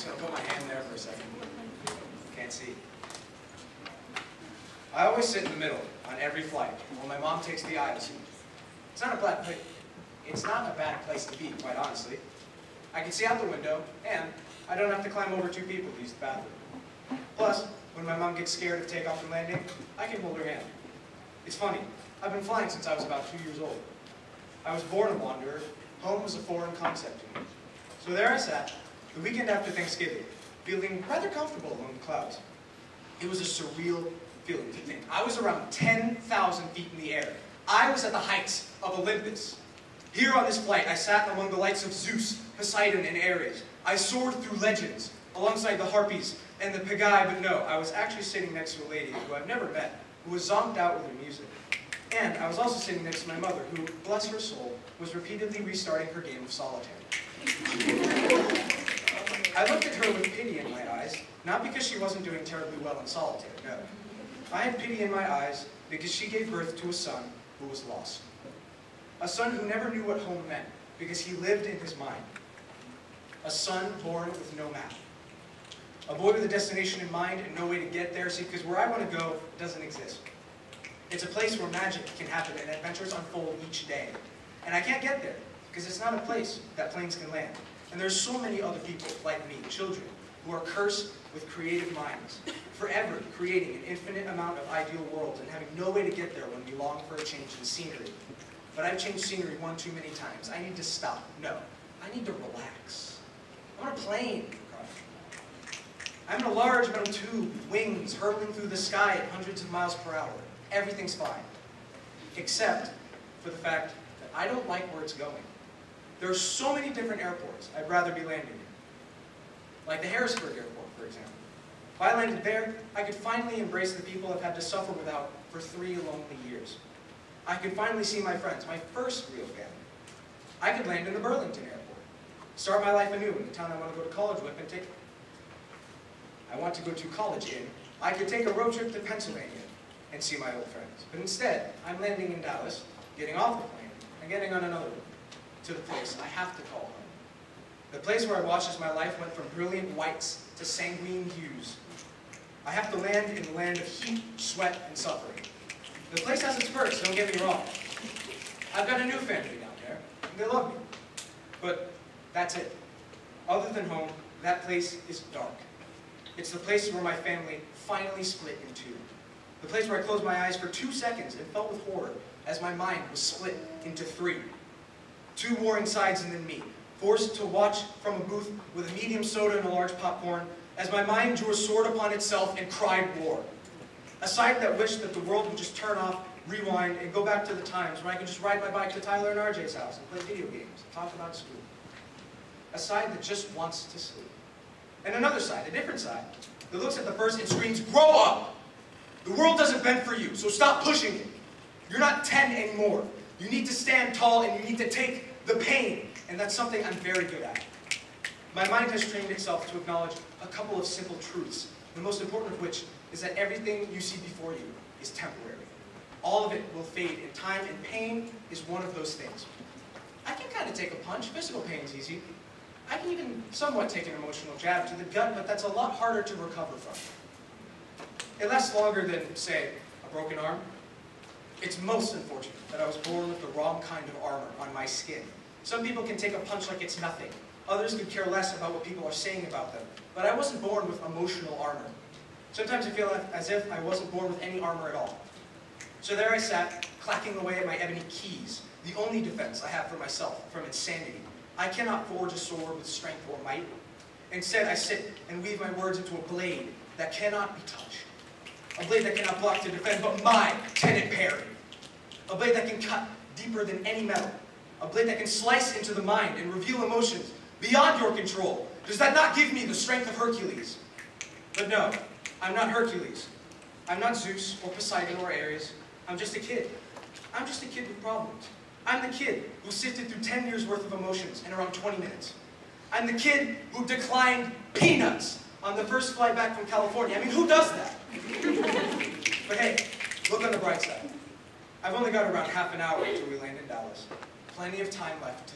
just gonna put my hand there for a second. Can't see. I always sit in the middle on every flight while my mom takes the aisle seat. It's not a bad place to be, quite honestly. I can see out the window, and I don't have to climb over two people to use the bathroom. Plus, when my mom gets scared of takeoff and landing, I can hold her hand. It's funny, I've been flying since I was about 2 years old. I was born a wanderer. Home was a foreign concept to me. So there I sat, the weekend after Thanksgiving, feeling rather comfortable among the clouds. It was a surreal feeling to think I was around 10,000 feet in the air. I was at the heights of Olympus. Here on this flight, I sat among the lights of Zeus, Poseidon, and Ares. I soared through legends, alongside the Harpies and the Pagae, but no, I was actually sitting next to a lady who I've never met, who was zonked out with her music. And I was also sitting next to my mother, who, bless her soul, was repeatedly restarting her game of solitaire. I looked at her with pity in my eyes, not because she wasn't doing terribly well in solitaire, no. I had pity in my eyes because she gave birth to a son who was lost. A son who never knew what home meant because he lived in his mind. A son born with no map. A boy with a destination in mind and no way to get there, see, because where I want to go doesn't exist. It's a place where magic can happen and adventures unfold each day. And I can't get there because it's not a place that planes can land. And there's so many other people like me, children, who are cursed with creative minds, forever creating an infinite amount of ideal worlds and having no way to get there when we long for a change in scenery. But I've changed scenery one too many times. I need to stop. No, I need to relax. I'm on a plane. I'm in a large metal tube with wings hurtling through the sky at hundreds of miles per hour. Everything's fine. Except for the fact that I don't like where it's going. There are so many different airports I'd rather be landing in. Like the Harrisburg Airport, for example. If I landed there, I could finally embrace the people I've had to suffer without for 3 lonely years. I could finally see my friends, my first real family. I could land in the Burlington Airport. Start my life anew in the town I want to go to college with and take... I want to go to college in. I could take a road trip to Pennsylvania and see my old friends. But instead, I'm landing in Dallas, getting off the plane, and getting on another one, to the place I have to call home. The place where I watched as my life went from brilliant whites to sanguine hues. I have to land in the land of heat, sweat, and suffering. The place has its perks, don't get me wrong. I've got a new family down there, and they love me. But that's it. Other than home, that place is dark. It's the place where my family finally split in two. The place where I closed my eyes for 2 seconds and felt with horror as my mind was split into 3. 2 warring sides and then me, forced to watch from a booth with a medium soda and a large popcorn as my mind drew a sword upon itself and cried war. A side that wished that the world would just turn off, rewind, and go back to the times when I could just ride my bike to Tyler and RJ's house and play video games and talk about school. A side that just wants to sleep. And another side, a different side, that looks at the first and screams, "Grow up! The world doesn't bend for you, so stop pushing it. You're not 10 anymore. You need to stand tall and you need to take the pain." And that's something I'm very good at. My mind has trained itself to acknowledge a couple of simple truths, the most important of which is that everything you see before you is temporary. All of it will fade in time, and pain is one of those things. I can kind of take a punch. Physical pain's easy. I can even somewhat take an emotional jab to the gut, but that's a lot harder to recover from. It lasts longer than, say, a broken arm. It's most unfortunate that I was born with the wrong kind of armor on my skin. Some people can take a punch like it's nothing. Others could care less about what people are saying about them. But I wasn't born with emotional armor. Sometimes I feel as if I wasn't born with any armor at all. So there I sat, clacking away at my ebony keys, the only defense I have for myself from insanity. I cannot forge a sword with strength or might. Instead, I sit and weave my words into a blade that cannot be touched. A blade that cannot block to defend, but my tenet parry. A blade that can cut deeper than any metal. A blade that can slice into the mind and reveal emotions beyond your control. Does that not give me the strength of Hercules? But no, I'm not Hercules. I'm not Zeus or Poseidon or Ares. I'm just a kid. I'm just a kid with problems. I'm the kid who sifted through 10 years worth of emotions in around 20 minutes. I'm the kid who declined peanuts on the first flight back from California. I mean, who does that? But hey, look on the bright side. I've only got around half an hour until we land in Dallas. Plenty of time left to